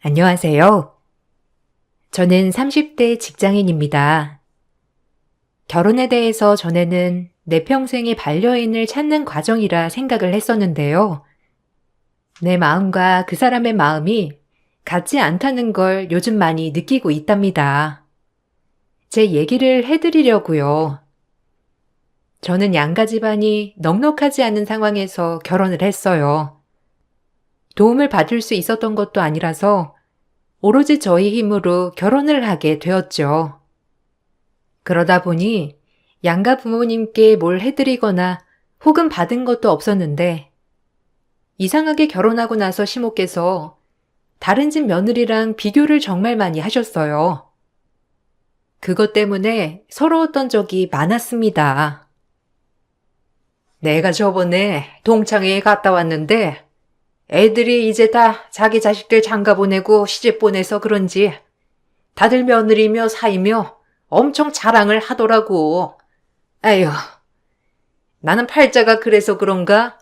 안녕하세요. 저는 30대 직장인입니다. 결혼에 대해서 전에는 내 평생의 반려인을 찾는 과정이라 생각을 했었는데요. 내 마음과 그 사람의 마음이 같지 않다는 걸 요즘 많이 느끼고 있답니다. 제 얘기를 해드리려고요. 저는 양가 집안이 넉넉하지 않은 상황에서 결혼을 했어요. 도움을 받을 수 있었던 것도 아니라서 오로지 저희 힘으로 결혼을 하게 되었죠. 그러다 보니 양가 부모님께 뭘 해드리거나 혹은 받은 것도 없었는데 이상하게 결혼하고 나서 시모께서 다른 집 며느리랑 비교를 정말 많이 하셨어요. 그것 때문에 서러웠던 적이 많았습니다. 내가 저번에 동창회에 갔다 왔는데 애들이 이제 다 자기 자식들 장가 보내고 시집 보내서 그런지 다들 며느리며 사이며 엄청 자랑을 하더라고. 에휴, 나는 팔자가 그래서 그런가?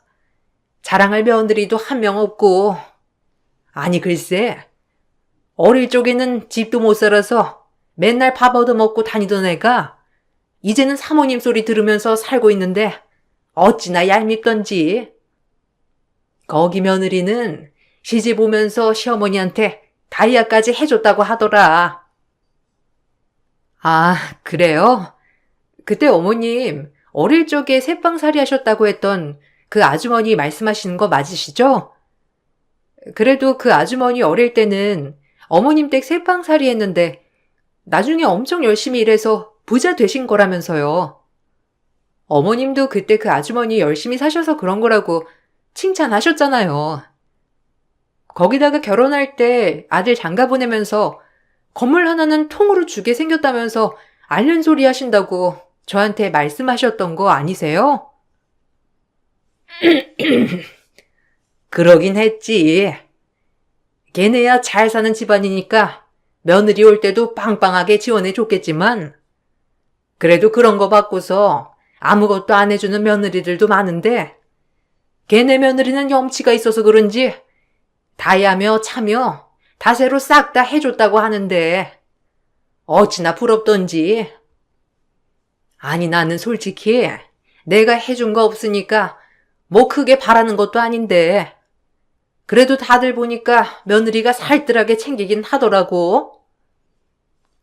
자랑할 며느리도 한 명 없고. 아니 글쎄, 어릴 적에는 집도 못 살아서 맨날 밥 얻어먹고 다니던 애가 이제는 사모님 소리 들으면서 살고 있는데 어찌나 얄밉던지. 거기 며느리는 시집 오면서 시어머니한테 다이아까지 해줬다고 하더라. 아, 그래요? 그때 어머님 어릴 적에 새빵살이 하셨다고 했던 그 아주머니 말씀하시는 거 맞으시죠? 그래도 그 아주머니 어릴 때는 어머님 댁 새빵살이 했는데 나중에 엄청 열심히 일해서 부자 되신 거라면서요. 어머님도 그때 그 아주머니 열심히 사셔서 그런 거라고 칭찬하셨잖아요. 거기다가 결혼할 때 아들 장가 보내면서 건물 하나는 통으로 주게 생겼다면서 앓는 소리 하신다고 저한테 말씀하셨던 거 아니세요? 그러긴 했지. 걔네야 잘 사는 집안이니까 며느리 올 때도 빵빵하게 지원해 줬겠지만 그래도 그런 거 받고서 아무것도 안 해주는 며느리들도 많은데 걔네 며느리는 염치가 있어서 그런지 다야며 차며 다새로 싹 다 해줬다고 하는데 어찌나 부럽던지. 아니 나는 솔직히 내가 해준 거 없으니까 뭐 크게 바라는 것도 아닌데 그래도 다들 보니까 며느리가 살뜰하게 챙기긴 하더라고.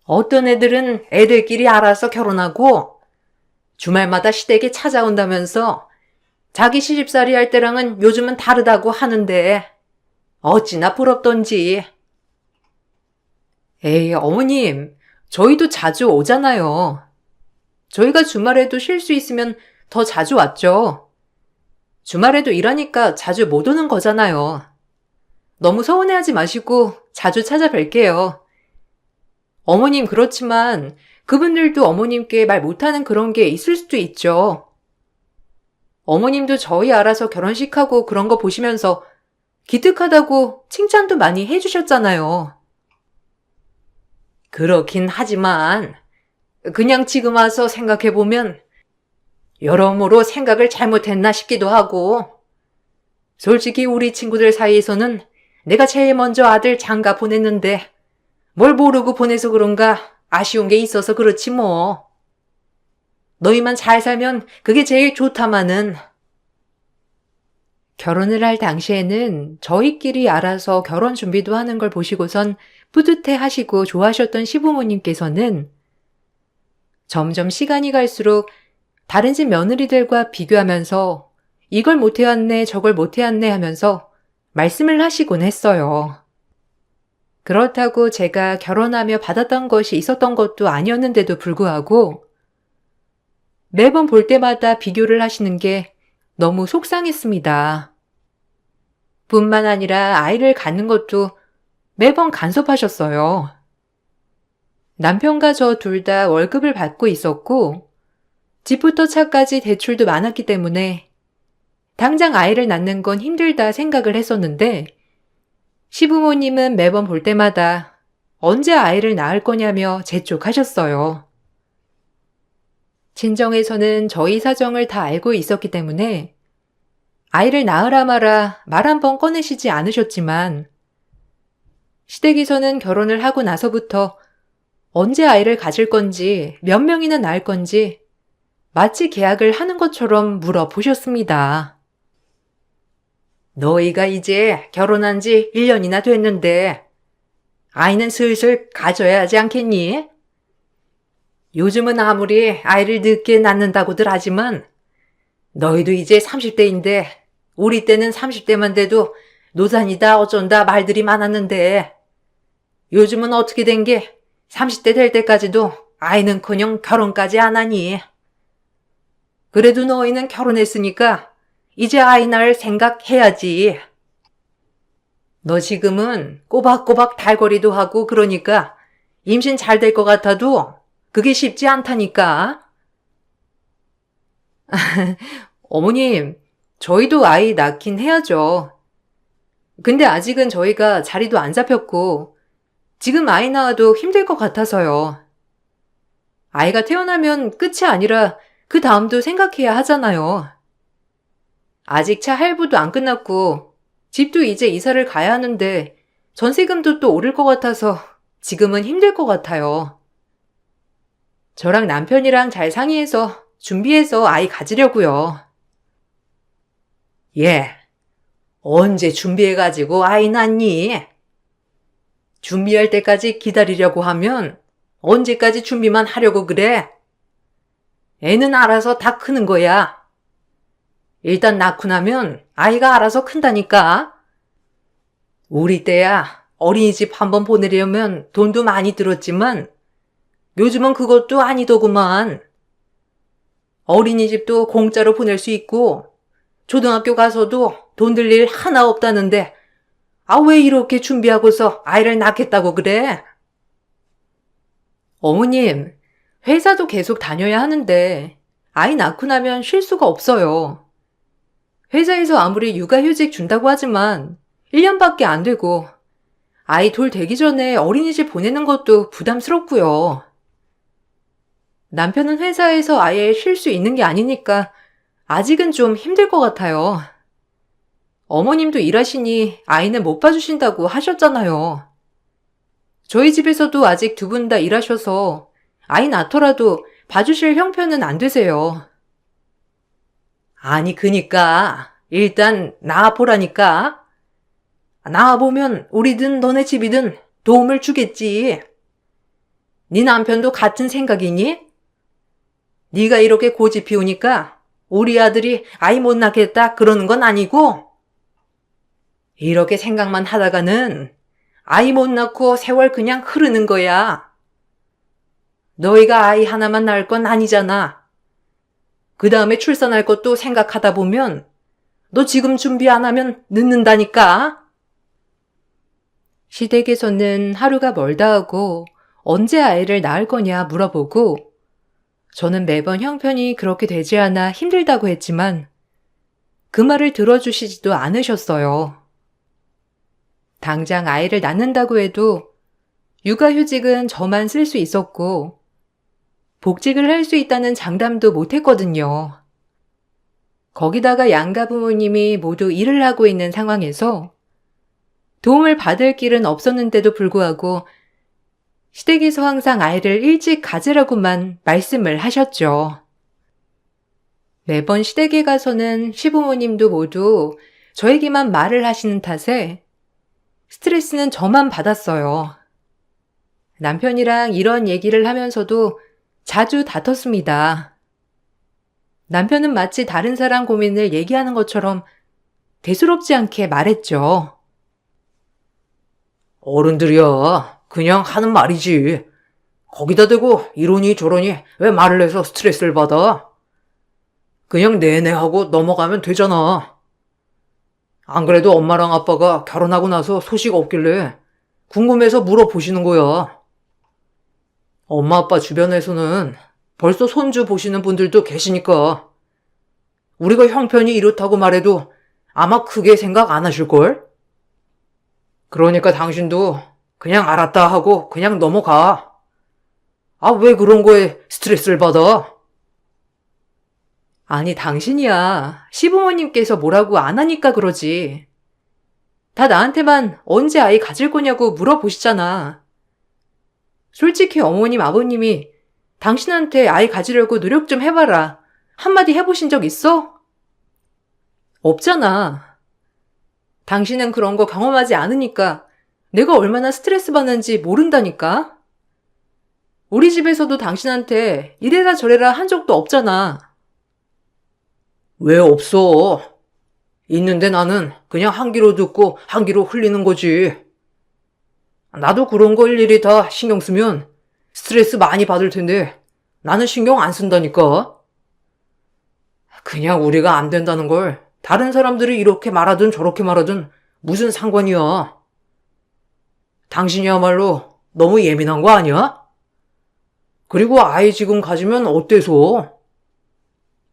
어떤 애들은 애들끼리 알아서 결혼하고 주말마다 시댁에 찾아온다면서 자기 시집살이 할 때랑은 요즘은 다르다고 하는데 어찌나 부럽던지. 에이, 어머님, 저희도 자주 오잖아요. 저희가 주말에도 쉴 수 있으면 더 자주 왔죠. 주말에도 일하니까 자주 못 오는 거잖아요. 너무 서운해하지 마시고 자주 찾아뵐게요. 어머님 그렇지만 그분들도 어머님께 말 못하는 그런 게 있을 수도 있죠. 어머님도 저희 알아서 결혼식하고 그런 거 보시면서 기특하다고 칭찬도 많이 해주셨잖아요. 그렇긴 하지만 그냥 지금 와서 생각해보면 여러모로 생각을 잘못했나 싶기도 하고 솔직히 우리 친구들 사이에서는 내가 제일 먼저 아들 장가 보냈는데 뭘 모르고 보내서 그런가 아쉬운 게 있어서 그렇지 뭐. 너희만 잘 살면 그게 제일 좋다마는. 결혼을 할 당시에는 저희끼리 알아서 결혼 준비도 하는 걸 보시고선 뿌듯해 하시고 좋아하셨던 시부모님께서는 점점 시간이 갈수록 다른 집 며느리들과 비교하면서 이걸 못해왔네 저걸 못해왔네 하면서 말씀을 하시곤 했어요. 그렇다고 제가 결혼하며 받았던 것이 있었던 것도 아니었는데도 불구하고 매번 볼 때마다 비교를 하시는 게 너무 속상했습니다. 뿐만 아니라 아이를 갖는 것도 매번 간섭하셨어요. 남편과 저 둘 다 월급을 받고 있었고 집부터 차까지 대출도 많았기 때문에 당장 아이를 낳는 건 힘들다 생각을 했었는데 시부모님은 매번 볼 때마다 언제 아이를 낳을 거냐며 재촉하셨어요. 친정에서는 저희 사정을 다 알고 있었기 때문에 아이를 낳으라 마라 말 한 번 꺼내시지 않으셨지만 시댁에서는 결혼을 하고 나서부터 언제 아이를 가질 건지, 몇 명이나 낳을 건지 마치 계약을 하는 것처럼 물어보셨습니다. 너희가 이제 결혼한 지 1년이나 됐는데 아이는 슬슬 가져야 하지 않겠니? 요즘은 아무리 아이를 늦게 낳는다고들 하지만 너희도 이제 30대인데 우리 때는 30대만 돼도 노산이다 어쩐다 말들이 많았는데 요즘은 어떻게 된 게 30대 될 때까지도 아이는커녕 결혼까지 안 하니? 그래도 너희는 결혼했으니까 이제 아이 낳을 생각해야지. 너 지금은 꼬박꼬박 달거리도 하고 그러니까 임신 잘 될 것 같아도 그게 쉽지 않다니까. 어머님, 저희도 아이 낳긴 해야죠. 근데 아직은 저희가 자리도 안 잡혔고 지금 아이 낳아도 힘들 것 같아서요. 아이가 태어나면 끝이 아니라 그 다음도 생각해야 하잖아요. 아직 차 할부도 안 끝났고 집도 이제 이사를 가야 하는데 전세금도 또 오를 것 같아서 지금은 힘들 것 같아요. 저랑 남편이랑 잘 상의해서 준비해서 아이 가지려고요. 예, 언제 준비해가지고 아이 낳니? 준비할 때까지 기다리려고 하면 언제까지 준비만 하려고 그래? 애는 알아서 다 크는 거야. 일단 낳고 나면 아이가 알아서 큰다니까. 우리 때야 어린이집 한번 보내려면 돈도 많이 들었지만 요즘은 그것도 아니더구만. 어린이집도 공짜로 보낼 수 있고 초등학교 가서도 돈 들 일 하나 없다는데 왜 이렇게 준비하고서 아이를 낳겠다고 그래? 어머님, 회사도 계속 다녀야 하는데 아이 낳고 나면 쉴 수가 없어요. 회사에서 아무리 육아휴직 준다고 하지만 1년밖에 안 되고 아이 돌 되기 전에 어린이집 보내는 것도 부담스럽고요. 남편은 회사에서 아예 쉴 수 있는 게 아니니까 아직은 좀 힘들 것 같아요. 어머님도 일하시니 아이는 못 봐주신다고 하셨잖아요. 저희 집에서도 아직 두 분 다 일하셔서 아이 낳더라도 봐주실 형편은 안 되세요. 아니, 그니까 일단 낳아보라니까. 낳아보면 우리든 너네 집이든 도움을 주겠지. 네 남편도 같은 생각이니? 네가 이렇게 고집 피우니까 우리 아들이 아이 못 낳겠다 그러는 건 아니고 이렇게 생각만 하다가는 아이 못 낳고 세월 그냥 흐르는 거야. 너희가 아이 하나만 낳을 건 아니잖아. 그 다음에 출산할 것도 생각하다 보면 너 지금 준비 안 하면 늦는다니까. 시댁에서는 하루가 멀다 하고 언제 아이를 낳을 거냐 물어보고 저는 매번 형편이 그렇게 되지 않아 힘들다고 했지만 그 말을 들어주시지도 않으셨어요. 당장 아이를 낳는다고 해도 육아휴직은 저만 쓸 수 있었고 복직을 할 수 있다는 장담도 못했거든요. 거기다가 양가 부모님이 모두 일을 하고 있는 상황에서 도움을 받을 길은 없었는데도 불구하고 시댁에서 항상 아이를 일찍 가지라고만 말씀을 하셨죠. 매번 시댁에 가서는 시부모님도 모두 저에게만 말을 하시는 탓에 스트레스는 저만 받았어요. 남편이랑 이런 얘기를 하면서도 자주 다퉜습니다. 남편은 마치 다른 사람 고민을 얘기하는 것처럼 대수롭지 않게 말했죠. 어른들이야 그냥 하는 말이지. 거기다 대고 이러니 저러니 왜 말을 해서 스트레스를 받아? 그냥 내내 하고 넘어가면 되잖아. 안 그래도 엄마랑 아빠가 결혼하고 나서 소식 없길래 궁금해서 물어보시는 거야. 엄마 아빠 주변에서는 벌써 손주 보시는 분들도 계시니까 우리가 형편이 이렇다고 말해도 아마 크게 생각 안 하실걸? 그러니까 당신도 그냥 알았다 하고 그냥 넘어가. 왜 그런 거에 스트레스를 받아? 아니, 당신이야. 시부모님께서 뭐라고 안 하니까 그러지. 다 나한테만 언제 아이 가질 거냐고 물어보시잖아. 솔직히 어머님, 아버님이 당신한테 아이 가지려고 노력 좀 해봐라. 한마디 해보신 적 있어? 없잖아. 당신은 그런 거 경험하지 않으니까 내가 얼마나 스트레스 받는지 모른다니까? 우리 집에서도 당신한테 이래라 저래라 한 적도 없잖아. 왜 없어? 있는데 나는 그냥 한 귀로 듣고 한 귀로 흘리는 거지. 나도 그런 거 일일이 다 신경 쓰면 스트레스 많이 받을 텐데 나는 신경 안 쓴다니까. 그냥 우리가 안 된다는 걸 다른 사람들이 이렇게 말하든 저렇게 말하든 무슨 상관이야. 당신이야말로 너무 예민한 거 아니야? 그리고 아이 지금 가지면 어때서?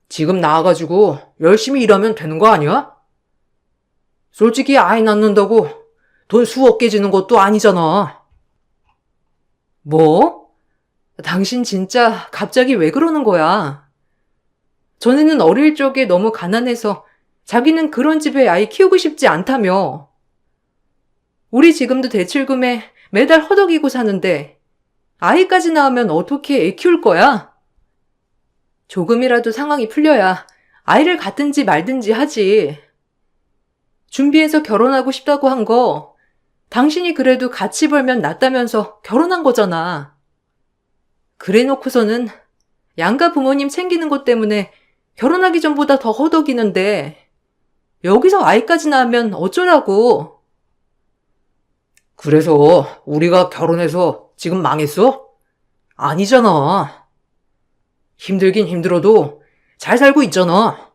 지금 나와가지고 열심히 일하면 되는 거 아니야? 솔직히 아이 낳는다고 돈 수억 깨지는 것도 아니잖아. 뭐? 당신 진짜 갑자기 왜 그러는 거야? 전에는 어릴 적에 너무 가난해서 자기는 그런 집에 아이 키우고 싶지 않다며. 우리 지금도 대출금에 매달 허덕이고 사는데 아이까지 낳으면 어떻게 애 키울 거야? 조금이라도 상황이 풀려야 아이를 갖든지 말든지 하지. 준비해서 결혼하고 싶다고 한 거 당신이 그래도 같이 벌면 낫다면서 결혼한 거잖아. 그래 놓고서는 양가 부모님 챙기는 것 때문에 결혼하기 전보다 더 허덕이는데 여기서 아이까지 낳으면 어쩌라고. 그래서 우리가 결혼해서 지금 망했어? 아니잖아. 힘들긴 힘들어도 잘 살고 있잖아.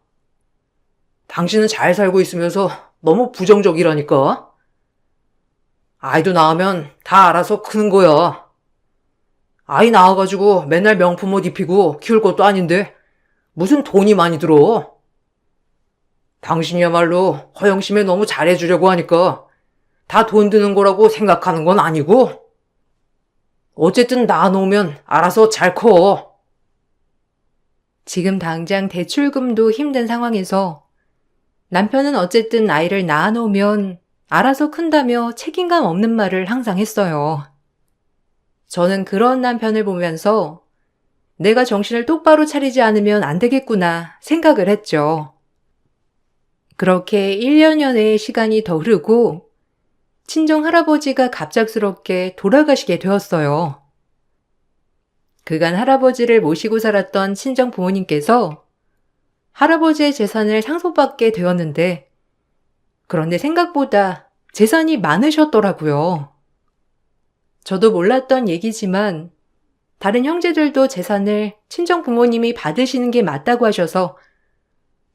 당신은 잘 살고 있으면서 너무 부정적이라니까. 아이도 낳으면 다 알아서 크는 거야. 아이 낳아가지고 맨날 명품 옷 입히고 키울 것도 아닌데 무슨 돈이 많이 들어. 당신이야말로 허영심에 너무 잘해주려고 하니까 다 돈 드는 거라고 생각하는 건 아니고 어쨌든 낳아놓으면 알아서 잘 커. 지금 당장 대출금도 힘든 상황에서 남편은 어쨌든 아이를 낳아놓으면 알아서 큰다며 책임감 없는 말을 항상 했어요. 저는 그런 남편을 보면서 내가 정신을 똑바로 차리지 않으면 안 되겠구나 생각을 했죠. 그렇게 1년여의 시간이 더 흐르고 친정 할아버지가 갑작스럽게 돌아가시게 되었어요. 그간 할아버지를 모시고 살았던 친정 부모님께서 할아버지의 재산을 상속받게 되었는데 그런데 생각보다 재산이 많으셨더라고요. 저도 몰랐던 얘기지만 다른 형제들도 재산을 친정 부모님이 받으시는 게 맞다고 하셔서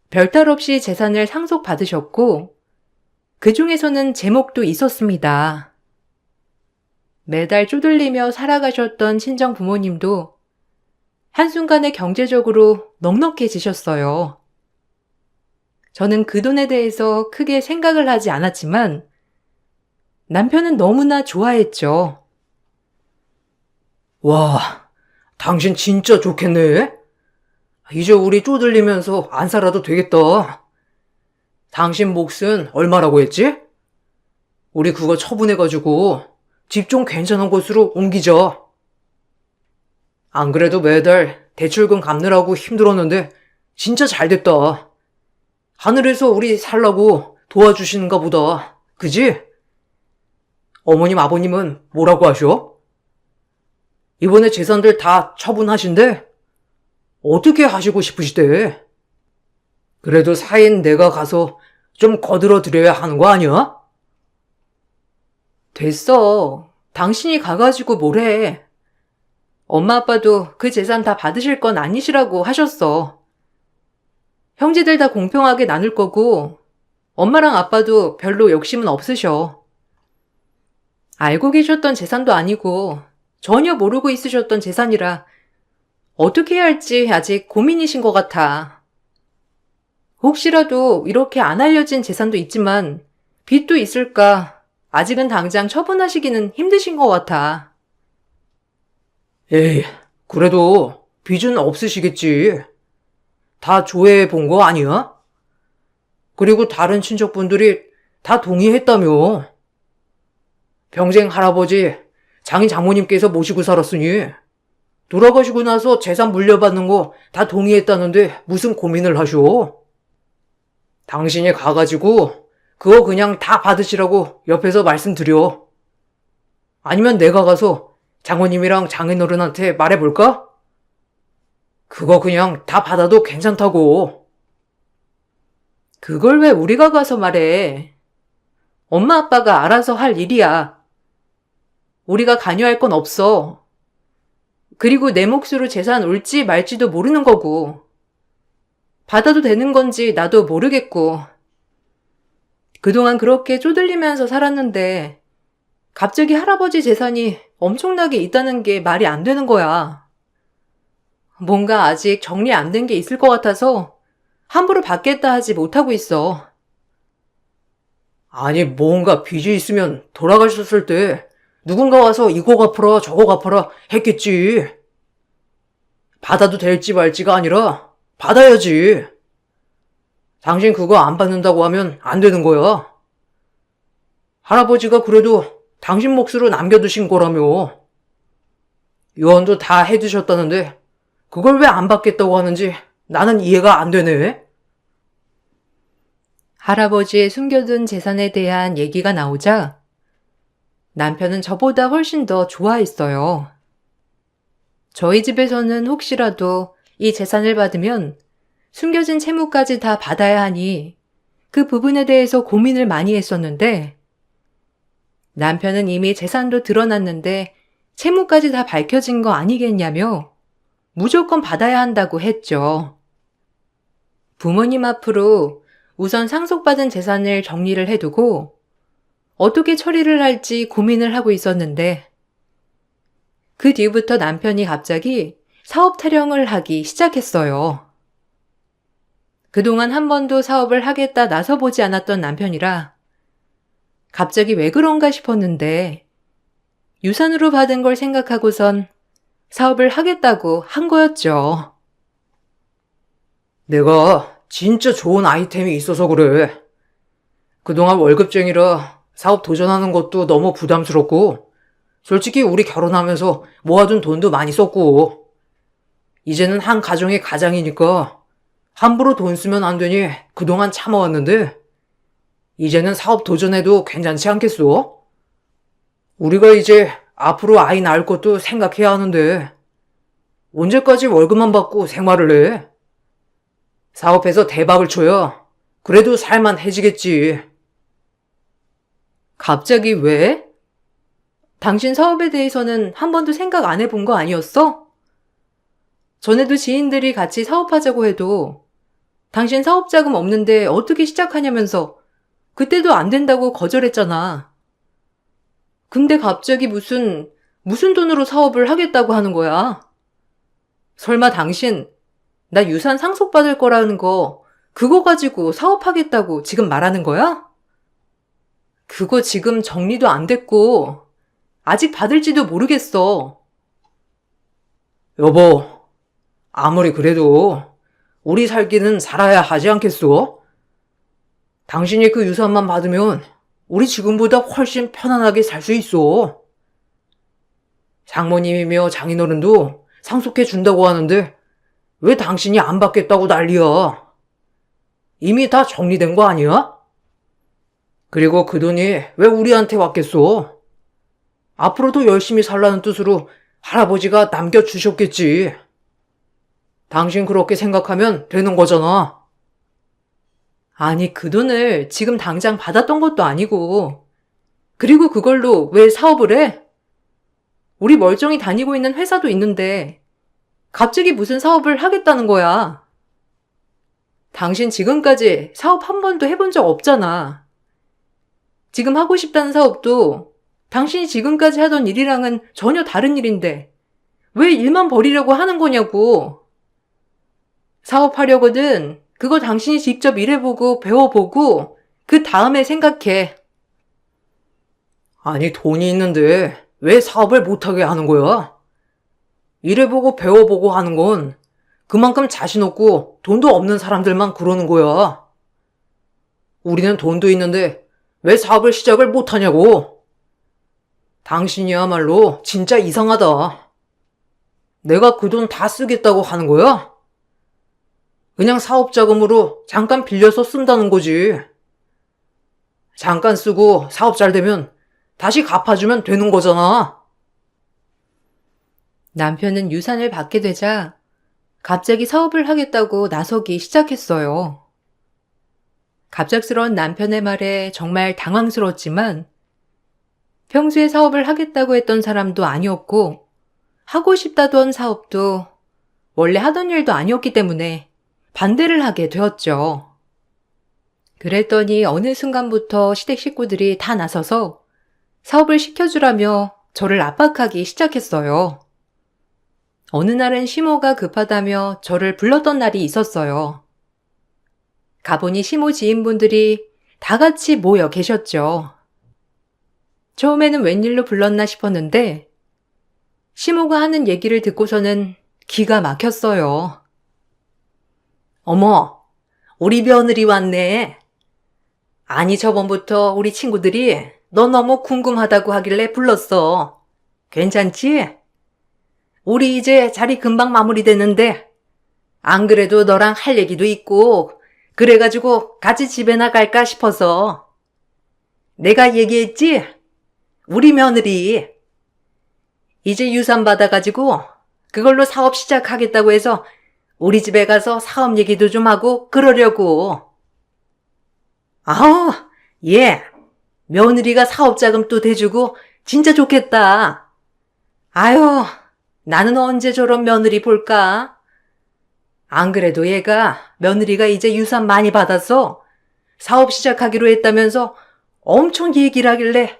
별탈 없이 재산을 상속받으셨고 그 중에서는 제목도 있었습니다. 매달 쪼들리며 살아가셨던 친정 부모님도 한순간에 경제적으로 넉넉해지셨어요. 저는 그 돈에 대해서 크게 생각을 하지 않았지만 남편은 너무나 좋아했죠. 와, 당신 진짜 좋겠네. 이제 우리 쪼들리면서 안 살아도 되겠다. 당신 몫은 얼마라고 했지? 우리 그거 처분해가지고 집 좀 괜찮은 곳으로 옮기자. 안 그래도 매달 대출금 갚느라고 힘들었는데 진짜 잘 됐다. 하늘에서 우리 살라고 도와주시는가 보다. 그지? 어머님 아버님은 뭐라고 하셔? 이번에 재산들 다 처분하신대? 어떻게 하시고 싶으시대? 그래도 사인 내가 가서 좀 거들어 드려야 하는 거 아니야? 됐어. 당신이 가가지고 뭘 해. 엄마 아빠도 그 재산 다 받으실 건 아니시라고 하셨어. 형제들 다 공평하게 나눌 거고 엄마랑 아빠도 별로 욕심은 없으셔. 알고 계셨던 재산도 아니고 전혀 모르고 있으셨던 재산이라 어떻게 해야 할지 아직 고민이신 것 같아. 혹시라도 이렇게 안 알려진 재산도 있지만 빚도 있을까 아직은 당장 처분하시기는 힘드신 것 같아. 에이, 그래도 빚은 없으시겠지. 다 조회해 본 거 아니야? 그리고 다른 친척분들이 다 동의했다며. 평생 할아버지, 장모님께서 모시고 살았으니 돌아가시고 나서 재산 물려받는 거 다 동의했다는데 무슨 고민을 하셔? 당신이 가가지고 그거 그냥 다 받으시라고 옆에서 말씀드려. 아니면 내가 가서 장모님이랑 장인어른한테 말해볼까? 그거 그냥 다 받아도 괜찮다고. 그걸 왜 우리가 가서 말해? 엄마 아빠가 알아서 할 일이야. 우리가 관여할 건 없어. 그리고 내 몫으로 재산 올지 말지도 모르는 거고. 받아도 되는 건지 나도 모르겠고. 그동안 그렇게 쪼들리면서 살았는데 갑자기 할아버지 재산이 엄청나게 있다는 게 말이 안 되는 거야. 뭔가 아직 정리 안 된 게 있을 것 같아서 함부로 받겠다 하지 못하고 있어. 아니, 뭔가 빚이 있으면 돌아가셨을 때 누군가 와서 이거 갚아라 저거 갚아라 했겠지. 받아도 될지 말지가 아니라 받아야지. 당신 그거 안 받는다고 하면 안 되는 거야. 할아버지가 그래도 당신 몫으로 남겨두신 거라며. 유언도 다 해두셨다는데 그걸 왜 안 받겠다고 하는지 나는 이해가 안 되네. 할아버지의 숨겨둔 재산에 대한 얘기가 나오자 남편은 저보다 훨씬 더 좋아했어요. 저희 집에서는 혹시라도 이 재산을 받으면 숨겨진 채무까지 다 받아야 하니 그 부분에 대해서 고민을 많이 했었는데 남편은 이미 재산도 드러났는데 채무까지 다 밝혀진 거 아니겠냐며 무조건 받아야 한다고 했죠. 부모님 앞으로 우선 상속받은 재산을 정리를 해두고 어떻게 처리를 할지 고민을 하고 있었는데 그 뒤부터 남편이 갑자기 사업 타령을 하기 시작했어요. 그동안 한 번도 사업을 하겠다 나서보지 않았던 남편이라 갑자기 왜 그런가 싶었는데 유산으로 받은 걸 생각하고선 사업을 하겠다고 한 거였죠. 내가 진짜 좋은 아이템이 있어서 그래. 그동안 월급쟁이라 사업 도전하는 것도 너무 부담스럽고 솔직히 우리 결혼하면서 모아둔 돈도 많이 썼고 이제는 한 가정의 가장이니까 함부로 돈 쓰면 안 되니 그동안 참아왔는데 이제는 사업 도전해도 괜찮지 않겠어? 우리가 이제 앞으로 아이 낳을 것도 생각해야 하는데 언제까지 월급만 받고 생활을 해? 사업해서 대박을 쳐야 그래도 살만해지겠지. 갑자기 왜? 당신 사업에 대해서는 한 번도 생각 안 해본 거 아니었어? 전에도 지인들이 같이 사업하자고 해도 당신 사업 자금 없는데 어떻게 시작하냐면서 그때도 안 된다고 거절했잖아. 근데 갑자기 무슨 돈으로 사업을 하겠다고 하는 거야? 설마 당신 나 유산 상속받을 거라는 거 그거 가지고 사업하겠다고 지금 말하는 거야? 그거 지금 정리도 안 됐고 아직 받을지도 모르겠어. 여보, 아무리 그래도 우리 살기는 살아야 하지 않겠어? 당신이 그 유산만 받으면 우리 지금보다 훨씬 편안하게 살 수 있어. 장모님이며 장인어른도 상속해 준다고 하는데 왜 당신이 안 받겠다고 난리야? 이미 다 정리된 거 아니야? 그리고 그 돈이 왜 우리한테 왔겠어? 앞으로도 열심히 살라는 뜻으로 할아버지가 남겨주셨겠지. 당신 그렇게 생각하면 되는 거잖아. 아니, 그 돈을 지금 당장 받았던 것도 아니고 그리고 그걸로 왜 사업을 해? 우리 멀쩡히 다니고 있는 회사도 있는데 갑자기 무슨 사업을 하겠다는 거야? 당신 지금까지 사업 한 번도 해본 적 없잖아. 지금 하고 싶다는 사업도 당신이 지금까지 하던 일이랑은 전혀 다른 일인데 왜 일만 벌이려고 하는 거냐고. 사업하려거든 그거 당신이 직접 일해보고 배워보고 그 다음에 생각해. 아니, 돈이 있는데 왜 사업을 못하게 하는 거야? 일해보고 배워보고 하는 건 그만큼 자신 없고 돈도 없는 사람들만 그러는 거야. 우리는 돈도 있는데 왜 사업을 시작을 못하냐고. 당신이야말로 진짜 이상하다. 내가 그 돈 다 쓰겠다고 하는 거야? 그냥 사업 자금으로 잠깐 빌려서 쓴다는 거지. 잠깐 쓰고 사업 잘 되면 다시 갚아주면 되는 거잖아. 남편은 유산을 받게 되자 갑자기 사업을 하겠다고 나서기 시작했어요. 갑작스러운 남편의 말에 정말 당황스러웠지만 평소에 사업을 하겠다고 했던 사람도 아니었고 하고 싶다던 사업도 원래 하던 일도 아니었기 때문에 반대를 하게 되었죠. 그랬더니 어느 순간부터 시댁 식구들이 다 나서서 사업을 시켜주라며 저를 압박하기 시작했어요. 어느 날은 시모가 급하다며 저를 불렀던 날이 있었어요. 가보니 시모 지인분들이 다 같이 모여 계셨죠. 처음에는 웬일로 불렀나 싶었는데 시모가 하는 얘기를 듣고서는 기가 막혔어요. 어머, 우리 며느리 왔네. 아니, 저번부터 우리 친구들이 너 너무 궁금하다고 하길래 불렀어. 괜찮지? 우리 이제 자리 금방 마무리되는데 안 그래도 너랑 할 얘기도 있고 그래가지고 같이 집에 나갈까 싶어서. 내가 얘기했지? 우리 며느리 이제 유산 받아가지고 그걸로 사업 시작하겠다고 해서 우리 집에 가서 사업 얘기도 좀 하고 그러려고. 아우, 예. 며느리가 사업 자금도 대주고 진짜 좋겠다. 아유, 나는 언제 저런 며느리 볼까? 안 그래도 얘가 며느리가 이제 유산 많이 받아서 사업 시작하기로 했다면서 엄청 얘기를 하길래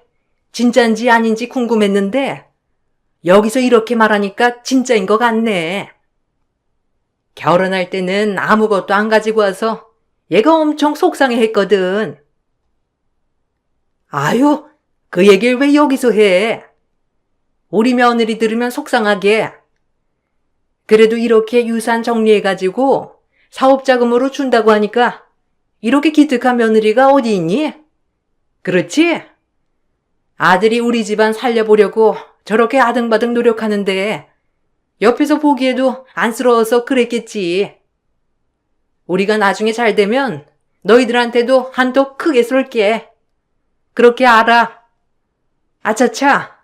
진짜인지 아닌지 궁금했는데 여기서 이렇게 말하니까 진짜인 것 같네. 결혼할 때는 아무것도 안 가지고 와서 얘가 엄청 속상해 했거든. 아유, 그 얘기를 왜 여기서 해? 우리 며느리 들으면 속상하게. 그래도 이렇게 유산 정리해가지고 사업자금으로 준다고 하니까 이렇게 기특한 며느리가 어디 있니? 그렇지? 아들이 우리 집안 살려보려고 저렇게 아등바등 노력하는데 옆에서 보기에도 안쓰러워서 그랬겠지. 우리가 나중에 잘 되면 너희들한테도 한턱 크게 쏠게. 그렇게 알아. 아차차.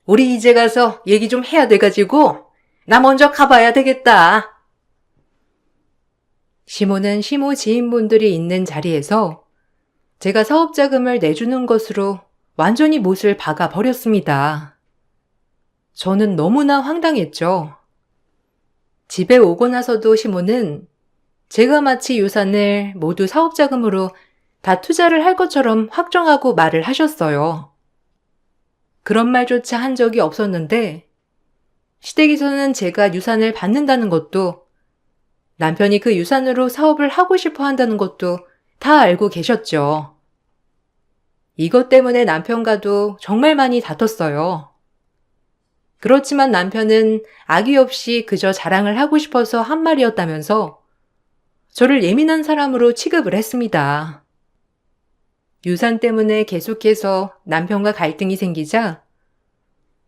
우리 이제 가서 얘기 좀 해야 돼가지고 나 먼저 가봐야 되겠다. 시모는 시모 지인분들이 있는 자리에서 제가 사업자금을 내주는 것으로 완전히 못을 박아 버렸습니다. 저는 너무나 황당했죠. 집에 오고 나서도 시모는 제가 마치 유산을 모두 사업자금으로 다 투자를 할 것처럼 확정하고 말을 하셨어요. 그런 말조차 한 적이 없었는데 시댁에서는 제가 유산을 받는다는 것도 남편이 그 유산으로 사업을 하고 싶어 한다는 것도 다 알고 계셨죠. 이것 때문에 남편과도 정말 많이 다퉜어요. 그렇지만 남편은 악의 없이 그저 자랑을 하고 싶어서 한 말이었다면서 저를 예민한 사람으로 취급을 했습니다. 유산 때문에 계속해서 남편과 갈등이 생기자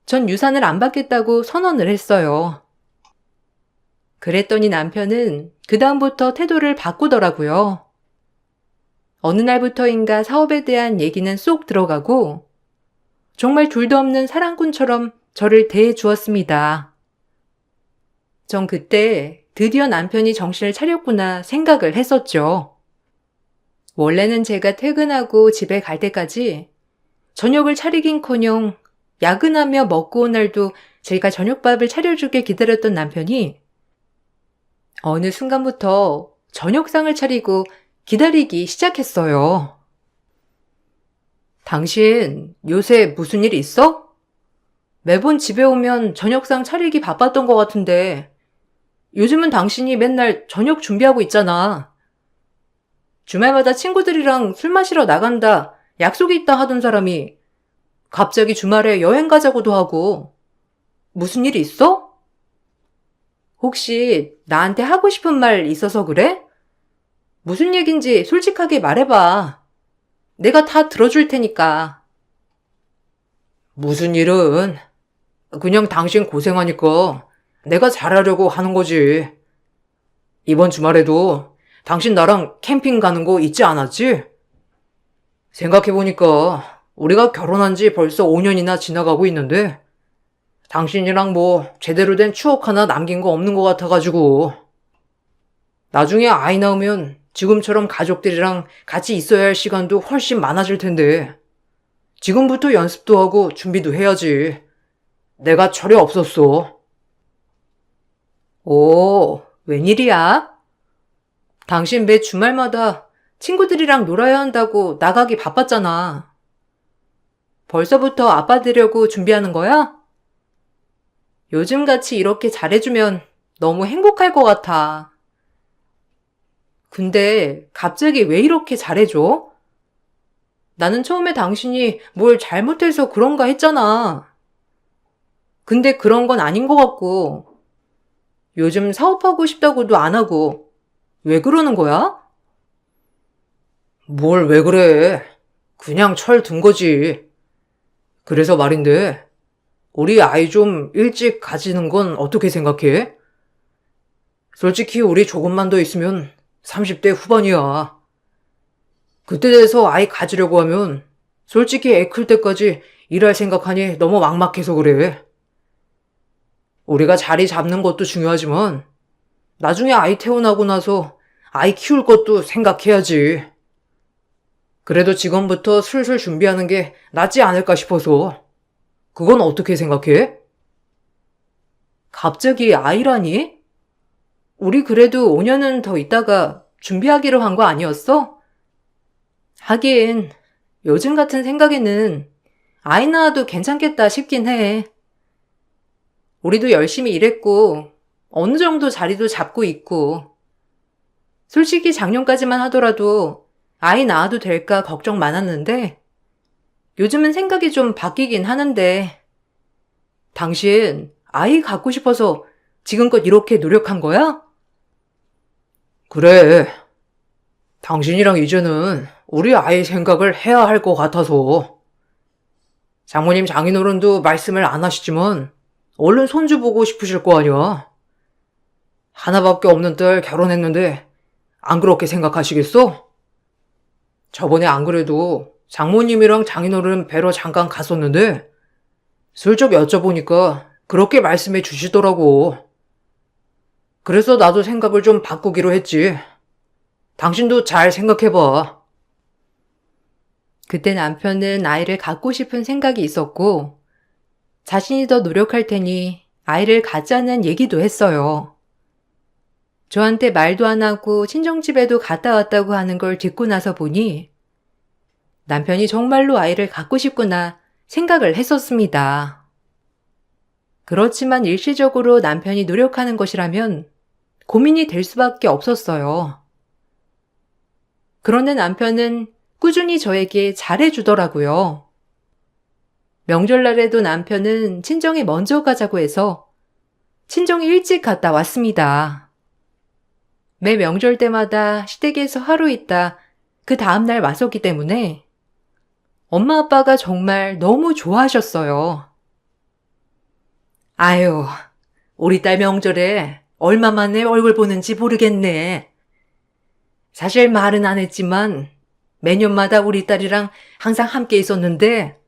전 유산을 안 받겠다고 선언을 했어요. 그랬더니 남편은 그다음부터 태도를 바꾸더라고요. 어느 날부터인가 사업에 대한 얘기는 쏙 들어가고 정말 둘도 없는 사랑꾼처럼 저를 대해 주었습니다. 전 그때 드디어 남편이 정신을 차렸구나 생각을 했었죠. 원래는 제가 퇴근하고 집에 갈 때까지 저녁을 차리긴커녕 야근하며 먹고 온 날도 제가 저녁밥을 차려주길 기다렸던 남편이 어느 순간부터 저녁상을 차리고 기다리기 시작했어요. 당신 요새 무슨 일 있어? 매번 집에 오면 저녁상 차리기 바빴던 것 같은데 요즘은 당신이 맨날 저녁 준비하고 있잖아. 주말마다 친구들이랑 술 마시러 나간다, 약속이 있다 하던 사람이 갑자기 주말에 여행 가자고도 하고 무슨 일 있어? 혹시 나한테 하고 싶은 말 있어서 그래? 무슨 얘긴지 솔직하게 말해봐. 내가 다 들어줄 테니까. 무슨 일은? 그냥 당신 고생하니까 내가 잘하려고 하는 거지. 이번 주말에도 당신 나랑 캠핑 가는 거 잊지 않았지? 생각해보니까 우리가 결혼한 지 벌써 5년이나 지나가고 있는데 당신이랑 뭐 제대로 된 추억 하나 남긴 거 없는 것 같아가지고 나중에 아이 낳으면 지금처럼 가족들이랑 같이 있어야 할 시간도 훨씬 많아질 텐데 지금부터 연습도 하고 준비도 해야지. 내가 철이 없었어. 오, 웬일이야? 당신 매 주말마다 친구들이랑 놀아야 한다고 나가기 바빴잖아. 벌써부터 아빠 되려고 준비하는 거야? 요즘같이 이렇게 잘해주면 너무 행복할 것 같아. 근데 갑자기 왜 이렇게 잘해줘? 나는 처음에 당신이 뭘 잘못해서 그런가 했잖아. 근데 그런 건 아닌 것 같고, 요즘 사업하고 싶다고도 안 하고, 왜 그러는 거야? 뭘 왜 그래? 그냥 철 든 거지. 그래서 말인데 우리 아이 좀 일찍 가지는 건 어떻게 생각해? 솔직히 우리 조금만 더 있으면 30대 후반이야. 그때 돼서 아이 가지려고 하면 솔직히 애 클 때까지 일할 생각하니 너무 막막해서 그래. 우리가 자리 잡는 것도 중요하지만 나중에 아이 태어나고 나서 아이 키울 것도 생각해야지. 그래도 지금부터 슬슬 준비하는 게 낫지 않을까 싶어서. 그건 어떻게 생각해? 갑자기 아이라니? 우리 그래도 5년은 더 있다가 준비하기로 한 거 아니었어? 하긴, 요즘 같은 생각에는 아이 낳아도 괜찮겠다 싶긴 해. 우리도 열심히 일했고, 어느 정도 자리도 잡고 있고, 솔직히 작년까지만 하더라도 아이 낳아도 될까 걱정 많았는데, 요즘은 생각이 좀 바뀌긴 하는데, 당신 아이 갖고 싶어서 지금껏 이렇게 노력한 거야? 그래. 당신이랑 이제는 우리 아이 생각을 해야 할 것 같아서. 장모님 장인어른도 말씀을 안 하시지만 얼른 손주 보고 싶으실 거 아니야. 하나밖에 없는 딸 결혼했는데 안 그렇게 생각하시겠어? 저번에 안 그래도 장모님이랑 장인어른 뵈러 잠깐 갔었는데 슬쩍 여쭤보니까 그렇게 말씀해 주시더라고. 그래서 나도 생각을 좀 바꾸기로 했지. 당신도 잘 생각해봐. 그때 남편은 아이를 갖고 싶은 생각이 있었고, 자신이 더 노력할 테니 아이를 갖자는 얘기도 했어요. 저한테 말도 안 하고 친정집에도 갔다 왔다고 하는 걸 듣고 나서 보니 남편이 정말로 아이를 갖고 싶구나 생각을 했었습니다. 그렇지만 일시적으로 남편이 노력하는 것이라면 고민이 될 수밖에 없었어요. 그런데 남편은 꾸준히 저에게 잘해주더라고요. 명절날에도 남편은 친정에 먼저 가자고 해서 친정에 일찍 갔다 왔습니다. 매 명절 때마다 시댁에서 하루 있다 그 다음날 왔었기 때문에 엄마 아빠가 정말 너무 좋아하셨어요. 아유, 우리 딸 명절에 얼마 만에 얼굴 보는지 모르겠네. 사실 말은 안 했지만 매년마다 우리 딸이랑 항상 함께 있었는데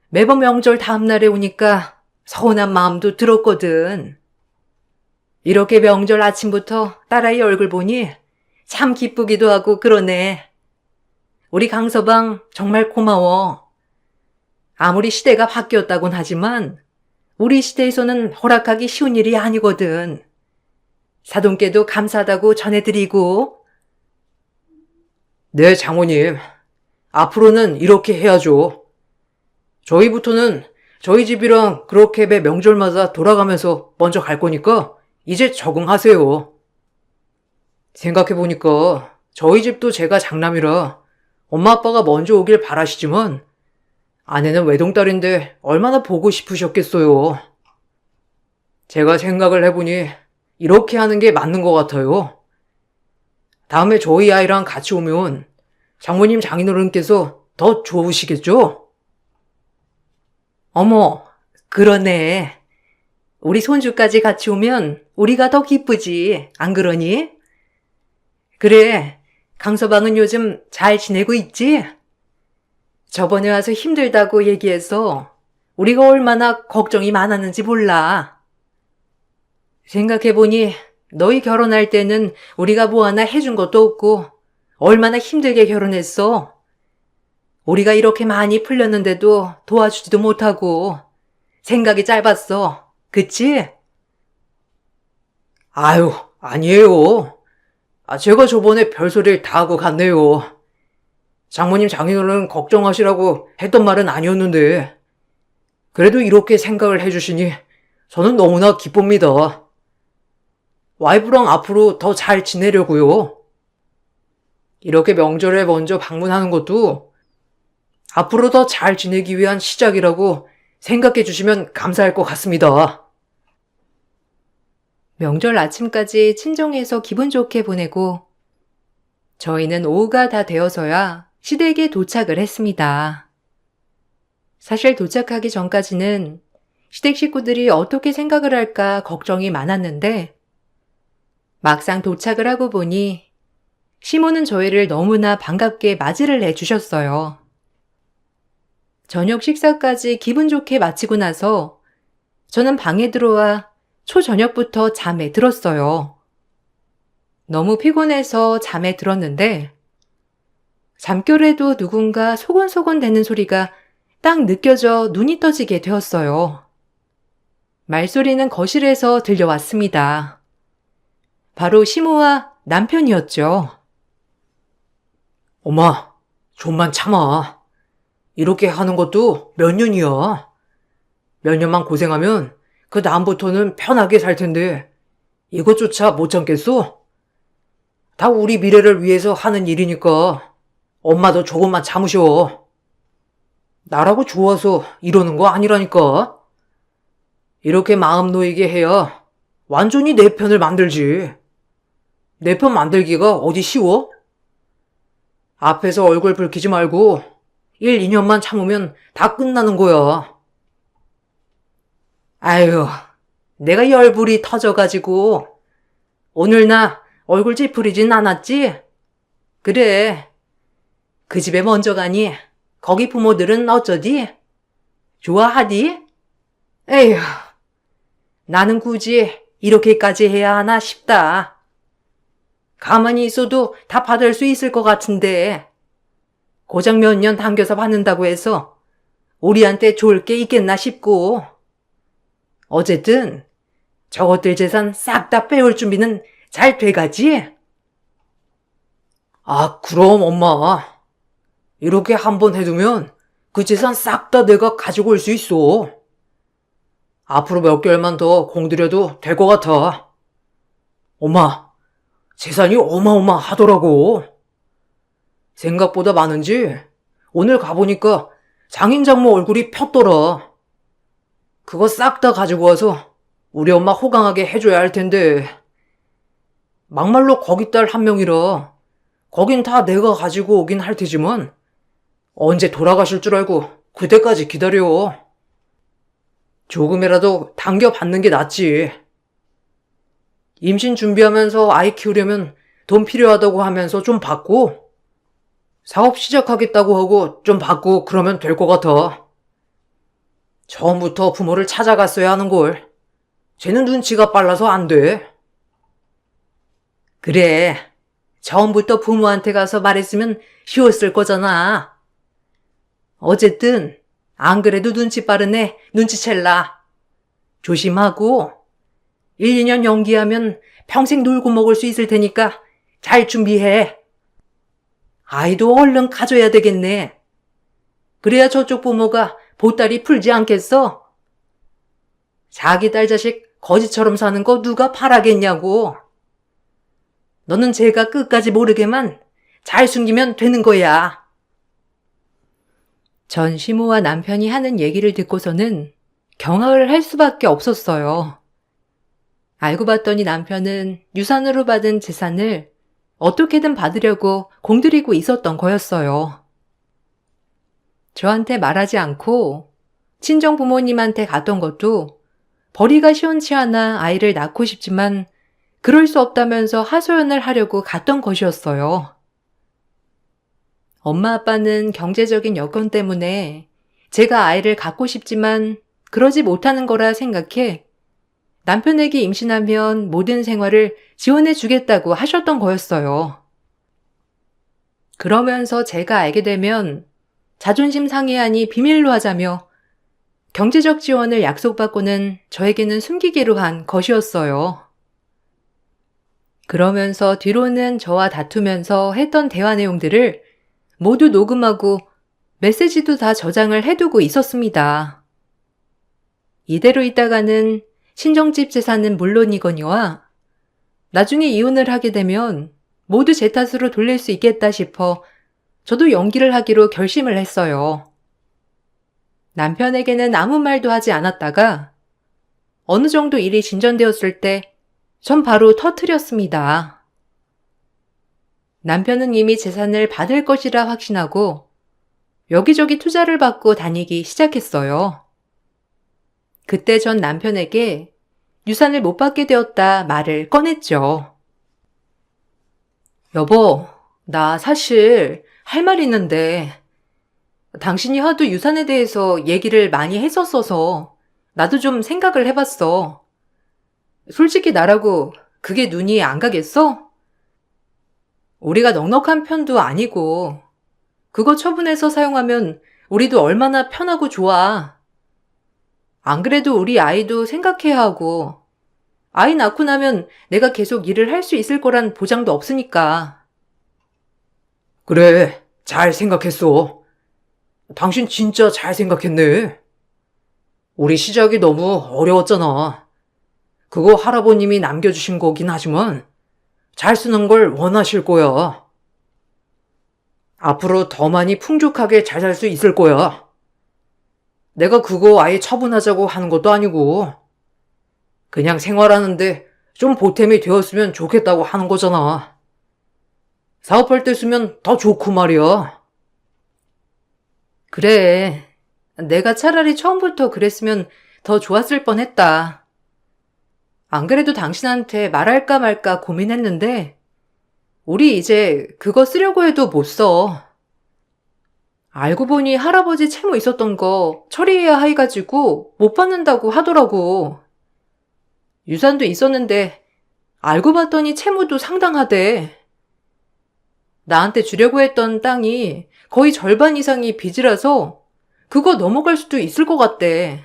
매번 명절 다음날에 오니까 서운한 마음도 들었거든. 이렇게 명절 아침부터 딸아이 얼굴 보니 참 기쁘기도 하고 그러네. 우리 강서방 정말 고마워. 아무리 시대가 바뀌었다곤 하지만 우리 시대에서는 허락하기 쉬운 일이 아니거든. 사돈께도 감사하다고 전해드리고. 네, 장모님. 앞으로는 이렇게 해야죠. 저희부터는 저희 집이랑 그렇게 매 명절마다 돌아가면서 먼저 갈 거니까 이제 적응하세요. 생각해보니까 저희 집도 제가 장남이라 엄마 아빠가 먼저 오길 바라시지만 아내는 외동딸인데 얼마나 보고 싶으셨겠어요. 제가 생각을 해보니 이렇게 하는 게 맞는 것 같아요. 다음에 저희 아이랑 같이 오면 장모님 장인어른께서 더 좋으시겠죠? 어머, 그러네. 우리 손주까지 같이 오면 우리가 더 기쁘지, 안 그러니? 그래, 강서방은 요즘 잘 지내고 있지? 저번에 와서 힘들다고 얘기해서 우리가 얼마나 걱정이 많았는지 몰라. 생각해보니 너희 결혼할 때는 우리가 뭐 하나 해준 것도 없고 얼마나 힘들게 결혼했어. 우리가 이렇게 많이 풀렸는데도 도와주지도 못하고 생각이 짧았어. 그치? 아유, 아니에요. 제가 저번에 별소리를 다 하고 갔네요. 장모님 장인어른 걱정하시라고 했던 말은 아니었는데, 그래도 이렇게 생각을 해주시니 저는 너무나 기쁩니다. 와이프랑 앞으로 더 잘 지내려고요. 이렇게 명절에 먼저 방문하는 것도 앞으로 더 잘 지내기 위한 시작이라고 생각해 주시면 감사할 것 같습니다. 명절 아침까지 친정에서 기분 좋게 보내고 저희는 오후가 다 되어서야 시댁에 도착을 했습니다. 사실 도착하기 전까지는 시댁 식구들이 어떻게 생각을 할까 걱정이 많았는데 막상 도착을 하고 보니 시모는 저희를 너무나 반갑게 맞이를 해주셨어요. 저녁 식사까지 기분 좋게 마치고 나서 저는 방에 들어와 초저녁부터 잠에 들었어요. 너무 피곤해서 잠에 들었는데 잠결에도 누군가 소곤소곤 대는 소리가 딱 느껴져 눈이 떠지게 되었어요. 말소리는 거실에서 들려왔습니다. 바로 시모와 남편이었죠. 엄마, 좀만 참아. 이렇게 하는 것도 몇 년이야. 몇 년만 고생하면 그 다음부터는 편하게 살 텐데 이것조차 못 참겠어? 다 우리 미래를 위해서 하는 일이니까 엄마도 조금만 참으셔. 나라고 좋아서 이러는 거 아니라니까. 이렇게 마음 놓이게 해야 완전히 내 편을 만들지. 내 편 만들기가 어디 쉬워? 앞에서 얼굴 붉히지 말고 1, 2년만 참으면 다 끝나는 거야. 아유, 내가 열불이 터져가지고 오늘 나 얼굴 찌푸리진 않았지? 그래, 그 집에 먼저 가니 거기 부모들은 어쩌디? 좋아하디? 에휴, 나는 굳이 이렇게까지 해야 하나 싶다. 가만히 있어도 다 받을 수 있을 것 같은데 고작 몇 년 당겨서 받는다고 해서 우리한테 좋을 게 있겠나 싶고. 어쨌든 저것들 재산 싹 다 빼올 준비는 잘 돼가지? 그럼 엄마. 이렇게 한번 해두면 그 재산 싹 다 내가 가지고 올 수 있어. 앞으로 몇 개월만 더 공들여도 될 것 같아. 엄마, 재산이 어마어마하더라고. 생각보다 많은지 오늘 가보니까 장인장모 얼굴이 폈더라. 그거 싹 다 가지고 와서 우리 엄마 호강하게 해줘야 할 텐데. 막말로 거기 딸 한 명이라 거긴 다 내가 가지고 오긴 할 테지만 언제 돌아가실 줄 알고 그때까지 기다려. 조금이라도 당겨받는 게 낫지. 임신 준비하면서 아이 키우려면 돈 필요하다고 하면서 좀 받고, 사업 시작하겠다고 하고 좀 받고 그러면 될 것 같아. 처음부터 부모를 찾아갔어야 하는걸. 쟤는 눈치가 빨라서 안 돼. 그래, 처음부터 부모한테 가서 말했으면 쉬웠을 거잖아. 어쨌든 안 그래도 눈치 빠른 애 눈치챌라. 조심하고 1, 2년 연기하면 평생 놀고 먹을 수 있을 테니까 잘 준비해. 아이도 얼른 가져야 되겠네. 그래야 저쪽 부모가 보따리 풀지 않겠어? 자기 딸 자식 거지처럼 사는 거 누가 바라겠냐고. 너는 제가 끝까지 모르게만 잘 숨기면 되는 거야. 전 시모와 남편이 하는 얘기를 듣고서는 경악을 할 수밖에 없었어요. 알고 봤더니 남편은 유산으로 받은 재산을 어떻게든 받으려고 공들이고 있었던 거였어요. 저한테 말하지 않고 친정 부모님한테 갔던 것도 벌이가 시원치 않아 아이를 낳고 싶지만 그럴 수 없다면서 하소연을 하려고 갔던 것이었어요. 엄마 아빠는 경제적인 여건 때문에 제가 아이를 갖고 싶지만 그러지 못하는 거라 생각해 남편에게 임신하면 모든 생활을 지원해 주겠다고 하셨던 거였어요. 그러면서 제가 알게 되면 자존심 상해하니 비밀로 하자며 경제적 지원을 약속받고는 저에게는 숨기기로 한 것이었어요. 그러면서 뒤로는 저와 다투면서 했던 대화 내용들을 모두 녹음하고 메시지도 다 저장을 해두고 있었습니다. 이대로 있다가는 친정집 재산은 물론이거니와 나중에 이혼을 하게 되면 모두 제 탓으로 돌릴 수 있겠다 싶어 저도 연기를 하기로 결심을 했어요. 남편에게는 아무 말도 하지 않았다가 어느 정도 일이 진전되었을 때 전 바로 터뜨렸습니다. 남편은 이미 재산을 받을 것이라 확신하고 여기저기 투자를 받고 다니기 시작했어요. 그때 전 남편에게 유산을 못 받게 되었다 말을 꺼냈죠. 여보, 나 사실 할 말 있는데 당신이 하도 유산에 대해서 얘기를 많이 했었어서 나도 좀 생각을 해봤어. 솔직히 나라고 그게 눈이 안 가겠어? 우리가 넉넉한 편도 아니고 그거 처분해서 사용하면 우리도 얼마나 편하고 좋아. 안 그래도 우리 아이도 생각해야 하고 아이 낳고 나면 내가 계속 일을 할 수 있을 거란 보장도 없으니까. 그래, 잘 생각했어. 당신 진짜 잘 생각했네. 우리 시작이 너무 어려웠잖아. 그거 할아버님이 남겨주신 거긴 하지만 잘 쓰는 걸 원하실 거야. 앞으로 더 많이 풍족하게 잘 살 수 있을 거야. 내가 그거 아예 처분하자고 하는 것도 아니고 그냥 생활하는데 좀 보탬이 되었으면 좋겠다고 하는 거잖아. 사업할 때 쓰면 더 좋고 말이야. 그래, 내가 차라리 처음부터 그랬으면 더 좋았을 뻔했다. 안 그래도 당신한테 말할까 말까 고민했는데 우리 이제 그거 쓰려고 해도 못 써. 알고 보니 할아버지 채무 있었던 거 처리해야 해가지고 못 받는다고 하더라고. 유산도 있었는데 알고 봤더니 채무도 상당하대. 나한테 주려고 했던 땅이 거의 절반 이상이 빚이라서 그거 넘어갈 수도 있을 것 같대.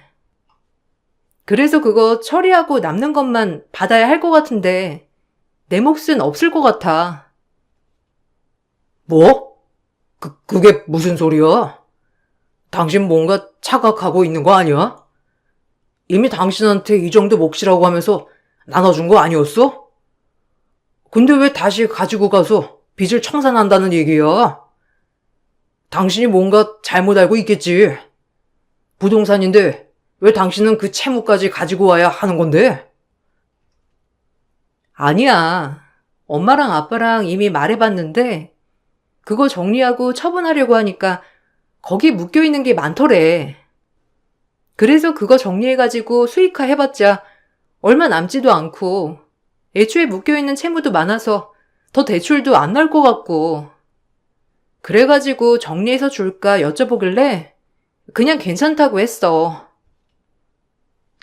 그래서 그거 처리하고 남는 것만 받아야 할 것 같은데 내 몫은 없을 것 같아. 뭐? 그게 무슨 소리야? 당신 뭔가 착각하고 있는 거 아니야? 이미 당신한테 이 정도 몫이라고 하면서 나눠준 거 아니었어? 근데 왜 다시 가지고 가서 빚을 청산한다는 얘기야? 당신이 뭔가 잘못 알고 있겠지. 부동산인데 왜 당신은 그 채무까지 가지고 와야 하는 건데? 아니야. 엄마랑 아빠랑 이미 말해봤는데 그거 정리하고 처분하려고 하니까 거기 묶여있는 게 많더래. 그래서 그거 정리해가지고 수익화 해봤자 얼마 남지도 않고 애초에 묶여있는 채무도 많아서 더 대출도 안 나올 것 같고 그래가지고 정리해서 줄까 여쭤보길래 그냥 괜찮다고 했어.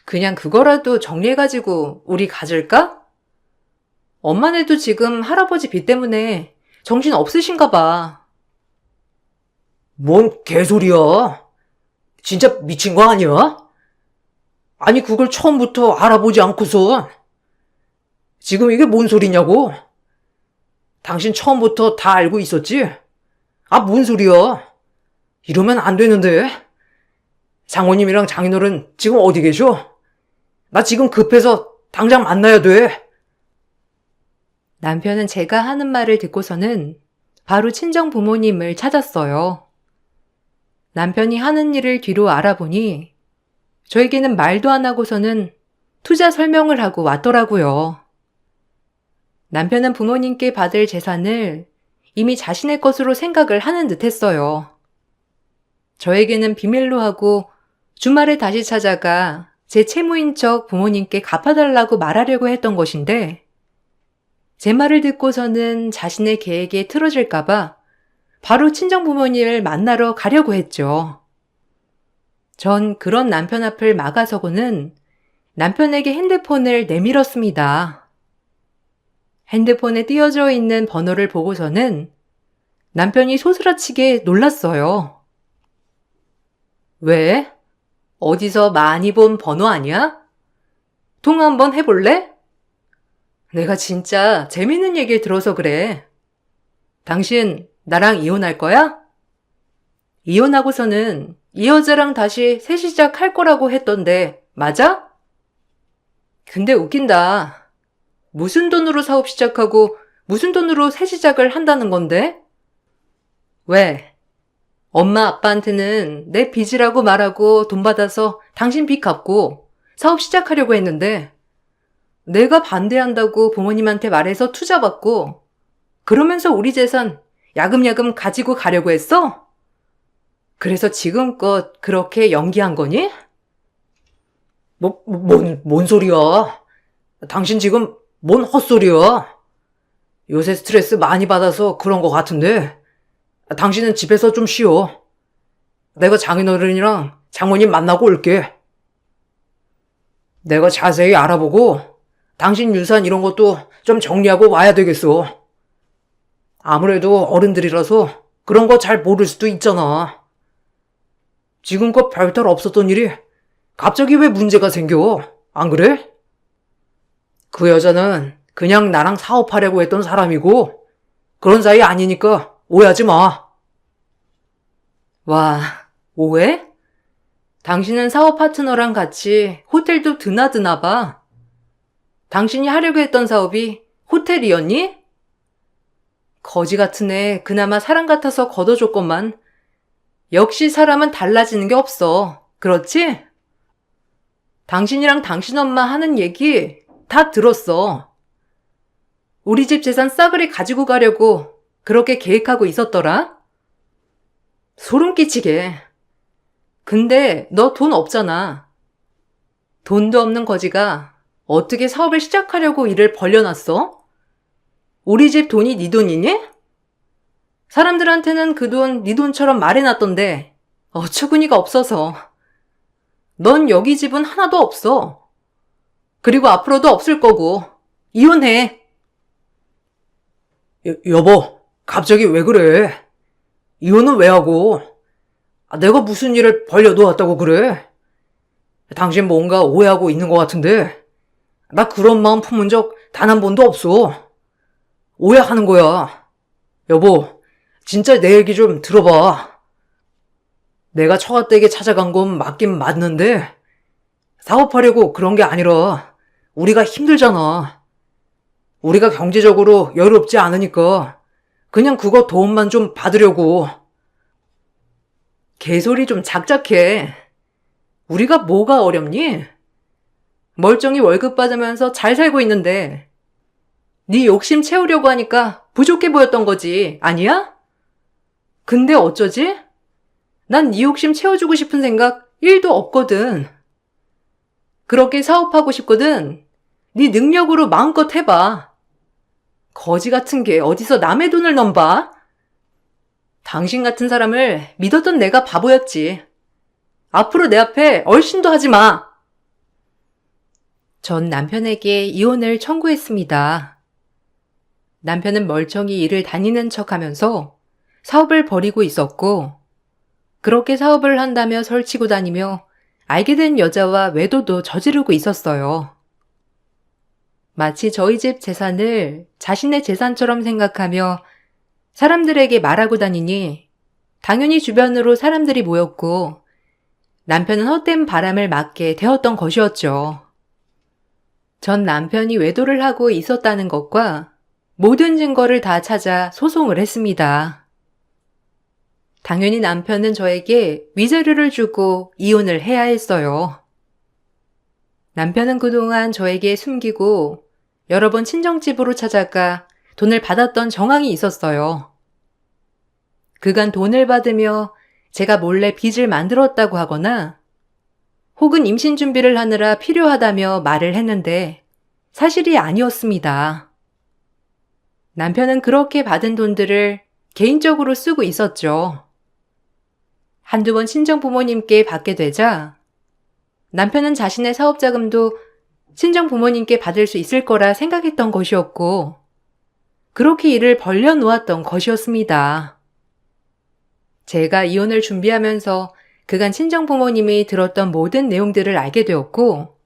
그냥 그거라도 정리해가지고 우리 가질까? 엄마네도 지금 할아버지 빚 때문에 정신 없으신가 봐. 뭔 개소리야? 진짜 미친 거 아니야? 아니 그걸 처음부터 알아보지 않고선 지금 이게 뭔 소리냐고? 당신 처음부터 다 알고 있었지? 아, 뭔 소리야? 이러면 안 되는데. 장모님이랑 장인어른 지금 어디 계셔? 나 지금 급해서 당장 만나야 돼. 남편은 제가 하는 말을 듣고서는 바로 친정 부모님을 찾았어요. 남편이 하는 일을 뒤로 알아보니 저에게는 말도 안 하고서는 투자 설명을 하고 왔더라고요. 남편은 부모님께 받을 재산을 이미 자신의 것으로 생각을 하는 듯 했어요. 저에게는 비밀로 하고 주말에 다시 찾아가 제 채무인 척 부모님께 갚아달라고 말하려고 했던 것인데 제 말을 듣고서는 자신의 계획에 틀어질까봐 바로 친정부모님을 만나러 가려고 했죠. 전 그런 남편 앞을 막아서고는 남편에게 핸드폰을 내밀었습니다. 핸드폰에 띄어져 있는 번호를 보고서는 남편이 소스라치게 놀랐어요. 왜? 어디서 많이 본 번호 아니야? 통화 한번 해볼래? 내가 진짜 재밌는 얘기를 들어서 그래. 당신 나랑 이혼할 거야? 이혼하고서는 이 여자랑 다시 새 시작할 거라고 했던데 맞아? 근데 웃긴다. 무슨 돈으로 사업 시작하고 무슨 돈으로 새 시작을 한다는 건데? 왜? 엄마 아빠한테는 내 빚이라고 말하고 돈 받아서 당신 빚 갚고 사업 시작하려고 했는데 내가 반대한다고 부모님한테 말해서 투자 받고 그러면서 우리 재산 야금야금 가지고 가려고 했어? 그래서 지금껏 그렇게 연기한 거니? 뭔 소리야? 당신 지금 뭔 헛소리야? 요새 스트레스 많이 받아서 그런 것 같은데, 당신은 집에서 좀 쉬어. 내가 장인어른이랑 장모님 만나고 올게. 내가 자세히 알아보고 당신 유산 이런 것도 좀 정리하고 와야 되겠어. 아무래도 어른들이라서 그런 거 잘 모를 수도 있잖아. 지금껏 별탈 없었던 일이 갑자기 왜 문제가 생겨? 안 그래? 그 여자는 그냥 나랑 사업하려고 했던 사람이고 그런 사이 아니니까 오해하지 마. 와, 오해? 당신은 사업 파트너랑 같이 호텔도 드나드나 봐. 당신이 하려고 했던 사업이 호텔이었니? 거지 같은 애 그나마 사람 같아서 걷어줬건만 역시 사람은 달라지는 게 없어. 그렇지? 당신이랑 당신 엄마 하는 얘기 다 들었어. 우리 집 재산 싸그리 가지고 가려고 그렇게 계획하고 있었더라? 소름 끼치게. 근데 너 돈 없잖아. 돈도 없는 거지가 어떻게 사업을 시작하려고 일을 벌려놨어? 우리 집 돈이 네 돈이니? 사람들한테는 그 돈 네 돈처럼 말해놨던데 어처구니가 없어서. 넌 여기 집은 하나도 없어. 그리고 앞으로도 없을 거고. 이혼해. 여보, 갑자기 왜 그래? 이혼은 왜 하고? 내가 무슨 일을 벌려놓았다고 그래? 당신 뭔가 오해하고 있는 것 같은데 나 그런 마음 품은 적 단 한 번도 없어. 오해하는 거야. 여보, 진짜 내 얘기 좀 들어봐. 내가 처가댁에 찾아간 건 맞긴 맞는데 사업하려고 그런 게 아니라 우리가 힘들잖아. 우리가 경제적으로 여유롭지 않으니까 그냥 그거 도움만 좀 받으려고. 개소리 좀 작작해. 우리가 뭐가 어렵니? 멀쩡히 월급 받으면서 잘 살고 있는데 네 욕심 채우려고 하니까 부족해 보였던 거지, 아니야? 근데 어쩌지? 난 네 욕심 채워주고 싶은 생각 1도 없거든. 그렇게 사업하고 싶거든. 네 능력으로 마음껏 해봐. 거지 같은 게 어디서 남의 돈을 넘봐? 당신 같은 사람을 믿었던 내가 바보였지. 앞으로 내 앞에 얼씬도 하지 마. 전 남편에게 이혼을 청구했습니다. 남편은 멀쩡히 일을 다니는 척하면서 사업을 벌이고 있었고 그렇게 사업을 한다며 설치고 다니며 알게 된 여자와 외도도 저지르고 있었어요. 마치 저희 집 재산을 자신의 재산처럼 생각하며 사람들에게 말하고 다니니 당연히 주변으로 사람들이 모였고 남편은 헛된 바람을 맞게 되었던 것이었죠. 전 남편이 외도를 하고 있었다는 것과 모든 증거를 다 찾아 소송을 했습니다. 당연히 남편은 저에게 위자료를 주고 이혼을 해야 했어요. 남편은 그동안 저에게 숨기고 여러 번 친정집으로 찾아가 돈을 받았던 정황이 있었어요. 그간 돈을 받으며 제가 몰래 빚을 만들었다고 하거나 혹은 임신 준비를 하느라 필요하다며 말을 했는데 사실이 아니었습니다. 남편은 그렇게 받은 돈들을 개인적으로 쓰고 있었죠. 한두 번 친정 부모님께 받게 되자 남편은 자신의 사업 자금도 친정 부모님께 받을 수 있을 거라 생각했던 것이었고 그렇게 일을 벌려놓았던 것이었습니다. 제가 이혼을 준비하면서 그간 친정 부모님이 들었던 모든 내용들을 알게 되었고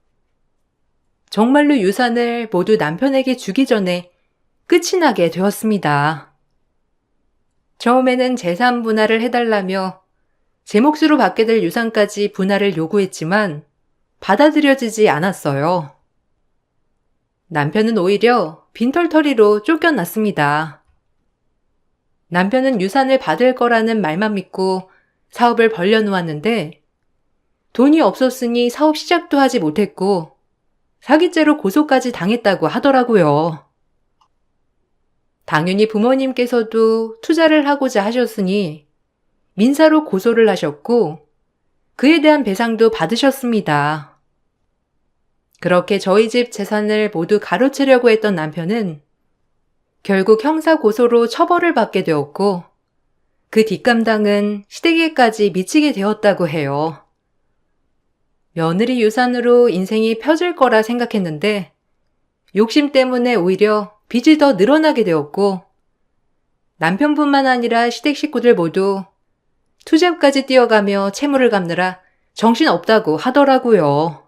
정말로 유산을 모두 남편에게 주기 전에 끝이 나게 되었습니다. 처음에는 재산 분할을 해달라며 제 몫으로 받게 될 유산까지 분할을 요구했지만 받아들여지지 않았어요. 남편은 오히려 빈털터리로 쫓겨났습니다. 남편은 유산을 받을 거라는 말만 믿고 사업을 벌려놓았는데 돈이 없었으니 사업 시작도 하지 못했고 사기죄로 고소까지 당했다고 하더라고요. 당연히 부모님께서도 투자를 하고자 하셨으니 민사로 고소를 하셨고 그에 대한 배상도 받으셨습니다. 그렇게 저희 집 재산을 모두 가로채려고 했던 남편은 결국 형사 고소로 처벌을 받게 되었고 그 뒷감당은 시댁에까지 미치게 되었다고 해요. 며느리 유산으로 인생이 펴질 거라 생각했는데 욕심 때문에 오히려 빚이 더 늘어나게 되었고 남편뿐만 아니라 시댁 식구들 모두 투잡까지 뛰어가며 채무를 갚느라 정신없다고 하더라고요.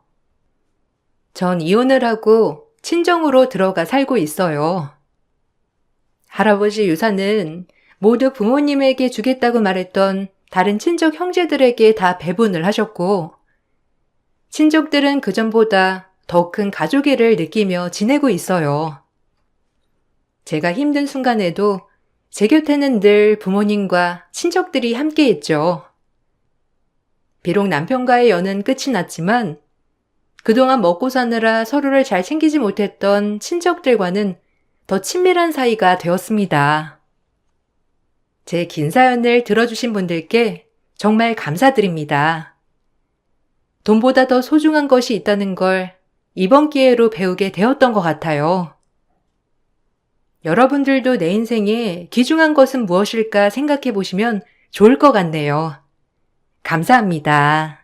전 이혼을 하고 친정으로 들어가 살고 있어요. 할아버지 유산은 모두 부모님에게 주겠다고 말했던 다른 친척 형제들에게 다 배분을 하셨고 친척들은 그전보다 더 큰 가족애를 느끼며 지내고 있어요. 제가 힘든 순간에도 제 곁에는 늘 부모님과 친척들이 함께했죠. 비록 남편과의 연은 끝이 났지만 그동안 먹고 사느라 서로를 잘 챙기지 못했던 친척들과는 더 친밀한 사이가 되었습니다. 제 긴 사연을 들어주신 분들께 정말 감사드립니다. 돈보다 더 소중한 것이 있다는 걸 이번 기회로 배우게 되었던 것 같아요. 여러분들도 내 인생에 귀중한 것은 무엇일까 생각해 보시면 좋을 것 같네요. 감사합니다.